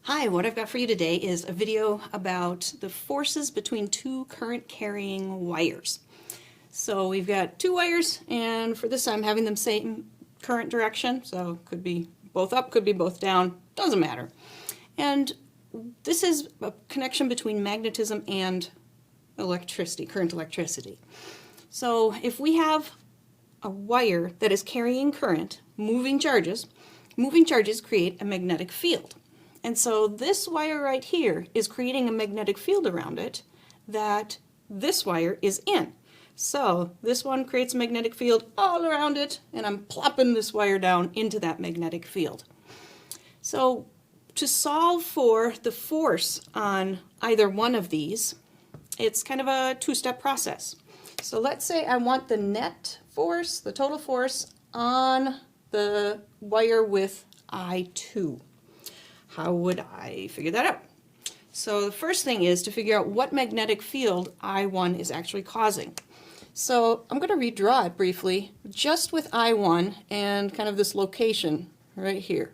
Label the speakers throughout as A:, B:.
A: Hi, what I've got for you today is a video about the forces between two current carrying wires. So we've got two wires, and for this I'm having them same current direction, so could be both up, could be both down, doesn't matter. And this is a connection between magnetism and electricity, current electricity. So if we have a wire that is carrying current, moving charges create a magnetic field. And so this wire right here is creating a magnetic field around it that this wire is in. So this one creates a magnetic field all around it, and I'm plopping this wire down into that magnetic field. So to solve for the force on either one of these, it's kind of a two-step process. So let's say I want the net force, the total force on the wire with I2. How would I figure that out? So the first thing is to figure out what magnetic field I1 is actually causing. So I'm going to redraw it briefly just with I1 and kind of this location right here.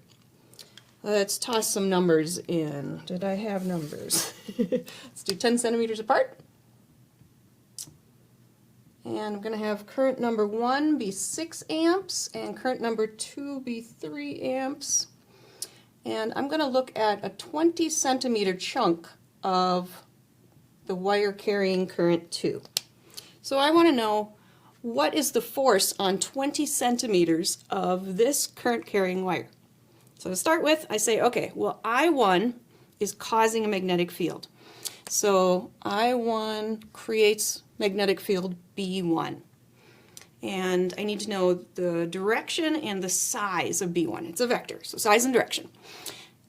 A: Let's toss some numbers in. Did I have numbers? Let's do 10 centimeters apart. And I'm going to have current number 1 be 6 amps and current number 2 be 3 amps. And I'm going to look at a 20 centimeter chunk of the wire carrying current 2. So I want to know what is the force on 20 centimeters of this current carrying wire. So to start with, I say, okay, well I1 is causing a magnetic field. So I1 creates magnetic field B1. And I need to know the direction and the size of B1. It's a vector, so size and direction.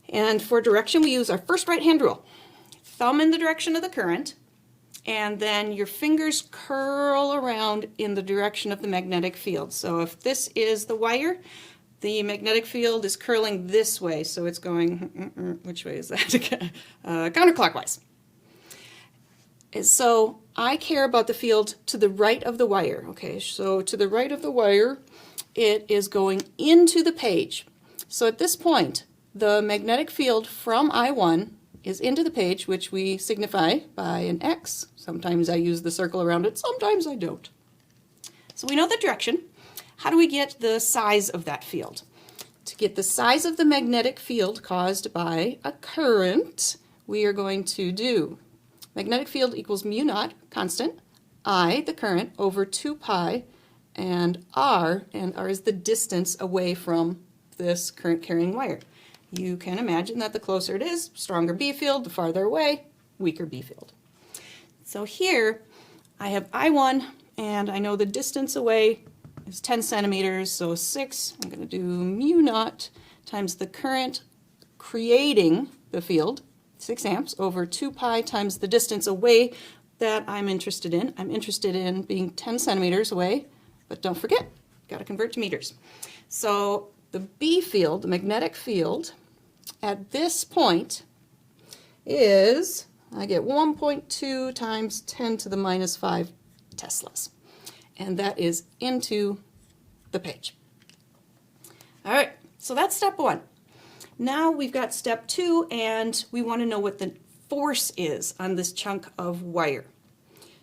A: And for direction, we use our first right-hand rule. Thumb in the direction of the current, and then your fingers curl around in the direction of the magnetic field. So if this is the wire, the magnetic field is curling this way, so it's going, which way is that? Counterclockwise. So I care about the field to the right of the wire. Okay, so to the right of the wire, it is going into the page. So at this point, the magnetic field from I1 is into the page, which we signify by an X. Sometimes I use the circle around it, sometimes I don't. So we know the direction. How do we get the size of that field? To get the size of the magnetic field caused by a current, we are going to do magnetic field equals mu naught, constant, I, the current, over 2 pi, and R is the distance away from this current carrying wire. You can imagine that the closer it is, stronger B field, the farther away, weaker B field. So here I have I1, and I know the distance away is 10 centimeters, so 6, I'm going to do mu naught times the current creating the field, 6 amps, over 2 pi times the distance away that I'm interested in. I'm interested in being 10 centimeters away, but don't forget, got to convert to meters. So the B field, the magnetic field, at this point is, I get 1.2 times 10 to the minus 5 Teslas. And that is into the page. All right, so that's step 1. Now we've got step 2, and we want to know what the force is on this chunk of wire.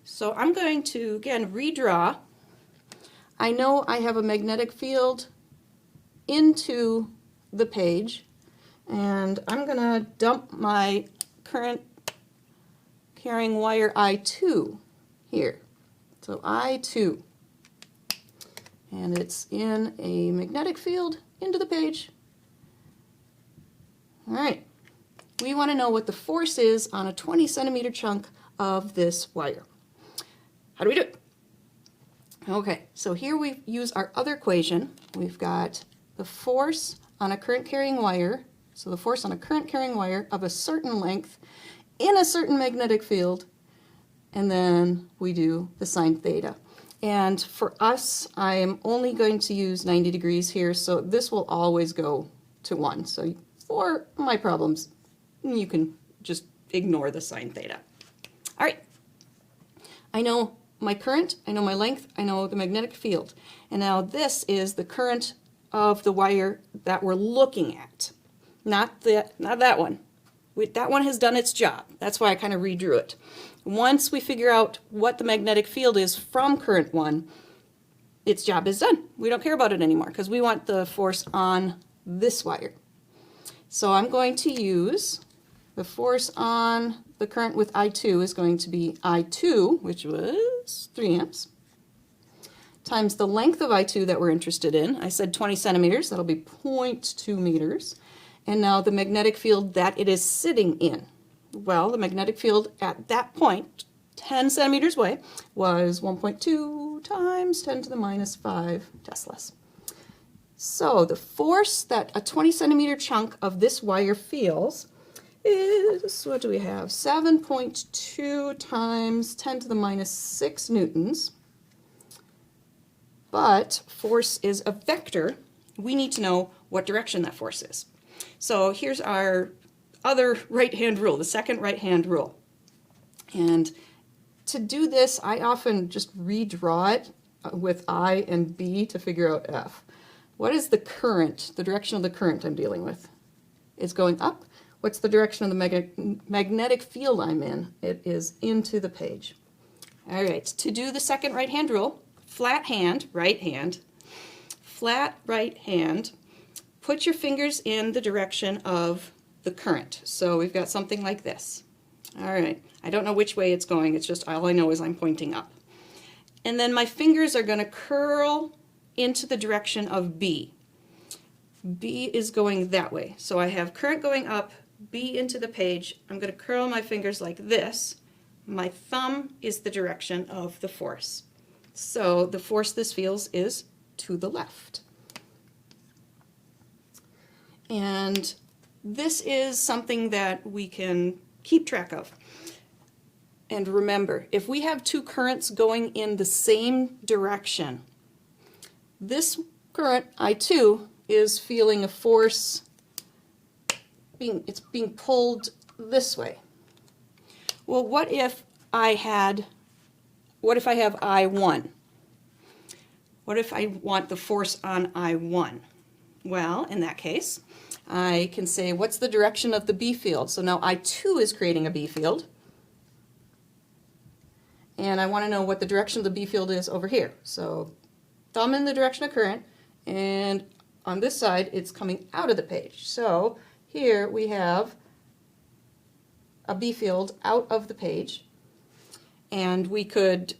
A: So I'm going to, again, redraw. I know I have a magnetic field into the page, and I'm going to dump my current carrying wire I2 here. So I2. And it's in a magnetic field into the page. All right, we want to know what the force is on a 20 centimeter chunk of this wire. How do we do it? Okay, so here we use our other equation. We've got the force on a current carrying wire, so the force on a current carrying wire of a certain length in a certain magnetic field, and then we do the sine theta. And for us, I am only going to use 90 degrees here, so this will always go to 1. So for my problems, you can just ignore the sine theta. All right, I know my current, I know my length, I know the magnetic field. And now this is the current of the wire that we're looking at. Not that one. That one has done its job. That's why I kind of redrew it. Once we figure out what the magnetic field is from current 1, its job is done. We don't care about it anymore because we want the force on this wire. So I'm going to use the force on the current with I2 is going to be I2, which was 3 amps, times the length of I2 that we're interested in. I said 20 centimeters, that'll be 0.2 meters. And now the magnetic field that it is sitting in. Well, the magnetic field at that point, 10 centimeters away, was 1.2 times 10 to the minus 5 teslas. So the force that a 20 centimeter chunk of this wire feels is, what do we have, 7.2 times 10 to the minus 6 newtons. But force is a vector. We need to know what direction that force is. So here's our other right-hand rule, the second right-hand rule. And to do this, I often just redraw it with I and B to figure out F. What is the current, the direction of the current I'm dealing with? It's going up. What's the direction of the magnetic field I'm in? It is into the page. All right, to do the second right-hand rule, flat hand, right hand, flat right hand, put your fingers in the direction of the current. So we've got something like this. All right, I don't know which way it's going, it's just all I know is I'm pointing up. And then my fingers are going to curl into the direction of B. B is going that way. So I have current going up, B into the page. I'm going to curl my fingers like this. My thumb is the direction of the force. So the force this feels is to the left. And this is something that we can keep track of. And remember, if we have two currents going in the same direction, this current, I2, is feeling a force, it's being pulled this way. Well, what if I have I1? What if I want the force on I1? Well, in that case, I can say, what's the direction of the B field? So now I2 is creating a B field. And I want to know what the direction of the B field is over here. So thumb in the direction of current, and on this side, it's coming out of the page. So here we have a B field out of the page. And we could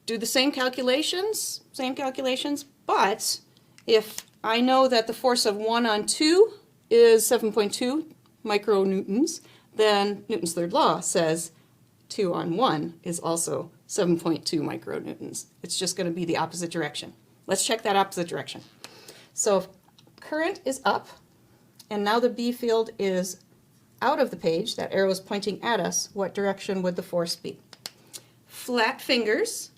A: do the same calculations, but if I know that the force of 1 on 2 is 7.2 micronewtons, then Newton's third law says 2 on 1 is also 7.2 micronewtons. It's just going to be the opposite direction. Let's check that opposite direction. So if current is up, and now the B field is out of the page, that arrow is pointing at us, what direction would the force be? Flat fingers.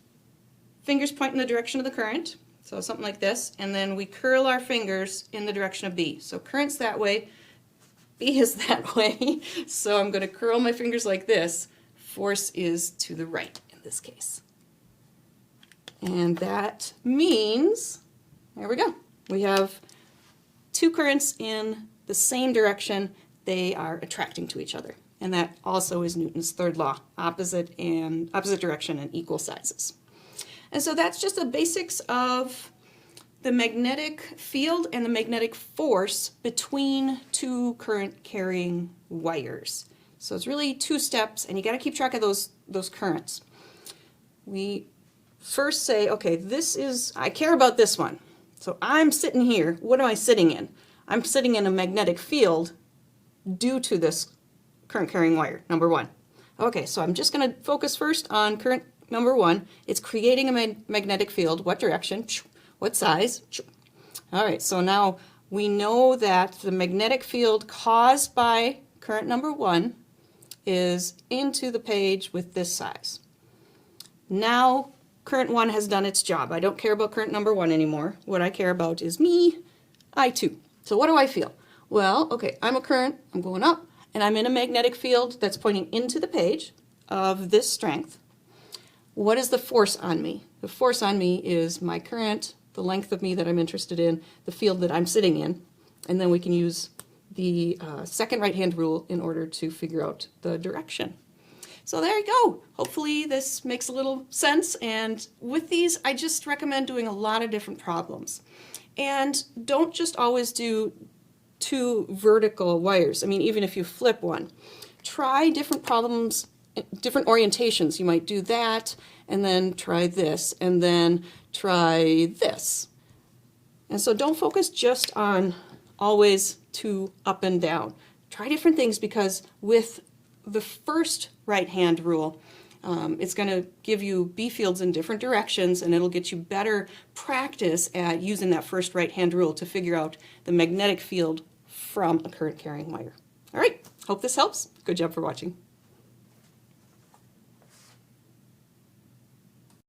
A: Fingers point in the direction of the current, so something like this, and then we curl our fingers in the direction of B. So current's that way, B is that way, so I'm going to curl my fingers like this. Force is to the right in this case. And that means, there we go, we have two currents in the same direction, they are attracting to each other. And that also is Newton's third law, opposite direction and equal sizes. And so that's just the basics of the magnetic field and the magnetic force between two current carrying wires. So it's really two steps, and you got to keep track of those currents. We first say, okay, I care about this one. So I'm sitting here. What am I sitting in? I'm sitting in a magnetic field due to this current carrying wire, number 1. Okay, so I'm just going to focus first on current number 1. It's creating a magnetic field. What direction? What size? All right, so now we know that the magnetic field caused by current number 1 is into the page with this size. Now current 1 has done its job. I don't care about current number 1 anymore. What I care about is me, I2. So what do I feel? Well, okay, I'm a current, I'm going up, and I'm in a magnetic field that's pointing into the page of this strength. What is the force on me? The force on me is my current, the length of me that I'm interested in, the field that I'm sitting in, and then we can use the second right-hand rule in order to figure out the direction. So there you go. Hopefully this makes a little sense, and with these I just recommend doing a lot of different problems. And don't just always do 2 vertical wires. I mean, even if you flip one, try different problems, different orientations. You might do that, and then try this, and then try this. And so don't focus just on always 2 up and down. Try different things, because with the first right-hand rule, it's going to give you B fields in different directions, and it'll get you better practice at using that first right-hand rule to figure out the magnetic field from a current carrying wire. All right, hope this helps. Good job for watching.